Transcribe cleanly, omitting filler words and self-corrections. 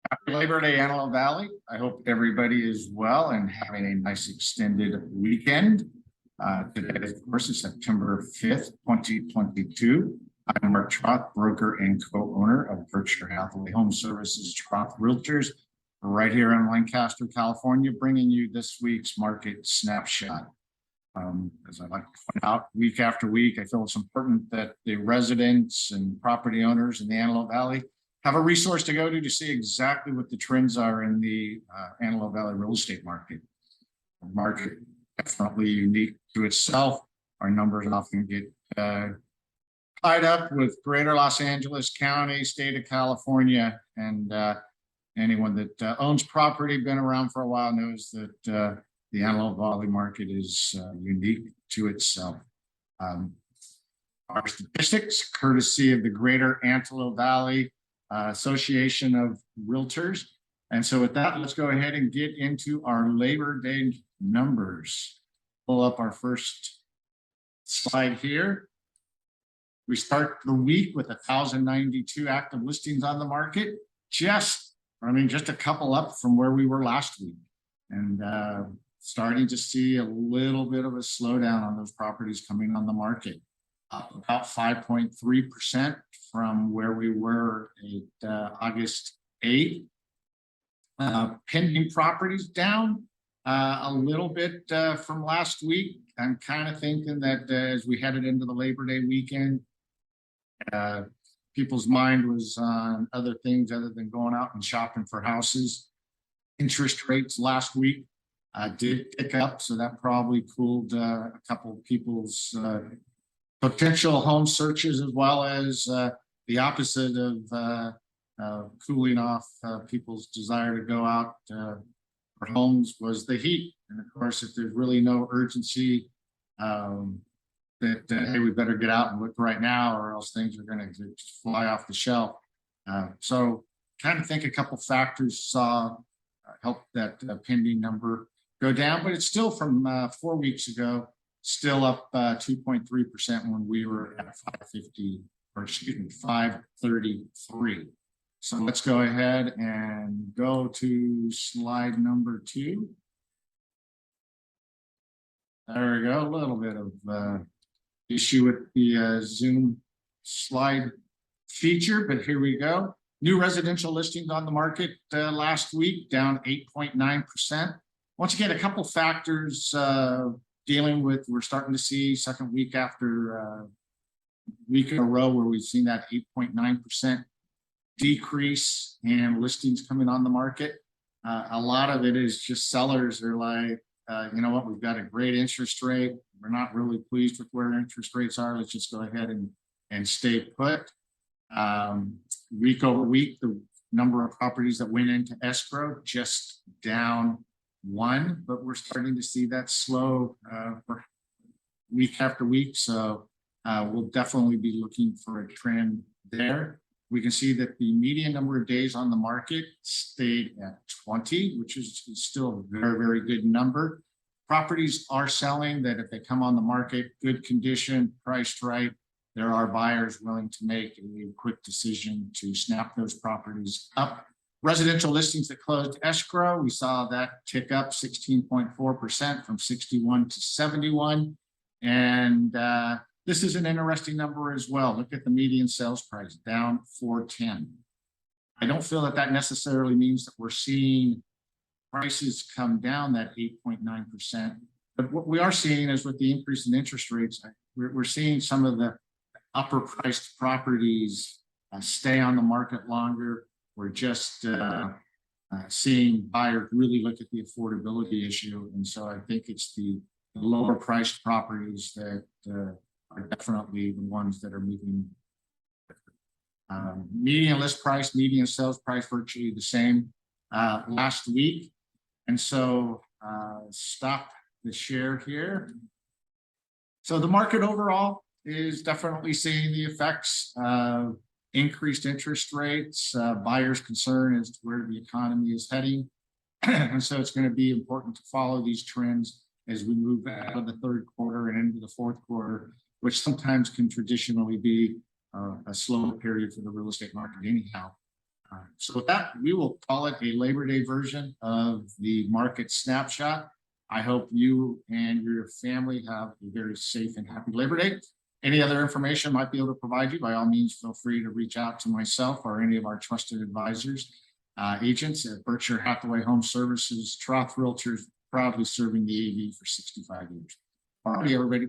Happy Labor Day, Antelope Valley. I hope everybody is well and having a nice extended weekend. Today, of course, is September 5th, 2022. I'm Mark Troth, broker and co-owner of Berkshire Hathaway HomeServices Troth Realtors, right here in Lancaster, California, bringing you this week's market snapshot. As I like to point out week after week, I feel it's important that the residents and property owners in the Antelope Valley have a resource to go to see exactly what the trends are in the Antelope Valley real estate market. The market definitely unique to itself. Our numbers often get tied up with greater Los Angeles County, state of California, and anyone that owns property, been around for a while, knows that the Antelope Valley market is unique to itself. Our statistics, courtesy of the Greater Antelope Valley Association of Realtors. And so with that, let's go ahead and get into our Labor Day numbers. Pull up our first slide here. We start the week with 1,092 active listings on the market, just a couple up from where we were last week. And starting to see a little bit of a slowdown on those properties coming on the market, up about 5.3% from where we were at August 8th. Pending properties down a little bit from last week. I'm kind of thinking that as we headed into the Labor Day weekend, people's mind was on other things other than going out and shopping for houses. Interest rates last week did pick up, so that probably cooled a couple of people's potential home searches, as well as the opposite of cooling off people's desire to go out for homes was the heat. And of course, if there's really no urgency that hey, we better get out and look right now, or else things are going to just fly off the shelf. So kind of think a couple factors saw help that pending number go down, but it's still from 4 weeks ago, still up 2.3% when we were at 533. So let's go ahead and go to slide number 2. There we go. A little bit of issue with the Zoom slide feature, but here we go. New residential listings on the market last week, down 8.9%. Once again, a couple factors dealing with, we're starting to see second week after week in a row where we've seen that 8.9% decrease in listings coming on the market. A lot of it is just sellers are like, you know what, we've got a great interest rate. We're not really pleased with where interest rates are. Let's just go ahead and stay put. Week over week, the number of properties that went into escrow just down 1, but we're starting to see that slow for week after week. So we'll definitely be looking for a trend there. We can see that the median number of days on the market stayed at 20, which is still a very, very good number. Properties are selling that if they come on the market, good condition, priced right, there are buyers willing to make a quick decision to snap those properties up. Residential listings that closed escrow, we saw that tick up 16.4% from 61 to 71. And this is an interesting number as well. Look at the median sales price, down 410. I don't feel that that necessarily means that we're seeing prices come down that 8.9%. But what we are seeing is with the increase in interest rates, we're seeing some of the upper priced properties stay on the market longer. We're just seeing buyers really look at the affordability issue. And so I think it's the lower priced properties that are definitely the ones that are moving. Median list price, median sales price, virtually the same last week. And so stop the share here. So the market overall is definitely seeing the effects of increased interest rates, buyers' concern as to where the economy is heading. And so it's going to be important to follow these trends as we move out of the third quarter and into the fourth quarter, which sometimes can traditionally be a slower period for the real estate market anyhow. So with that, we will call it a Labor Day version of the market snapshot. I hope you and your family have a very safe and happy Labor Day. Any other information I might be able to provide you, by all means, feel free to reach out to myself or any of our trusted advisors, agents at Berkshire Hathaway Home Services, Troth Realtors, proudly serving the AV for 65 years. All right, everybody.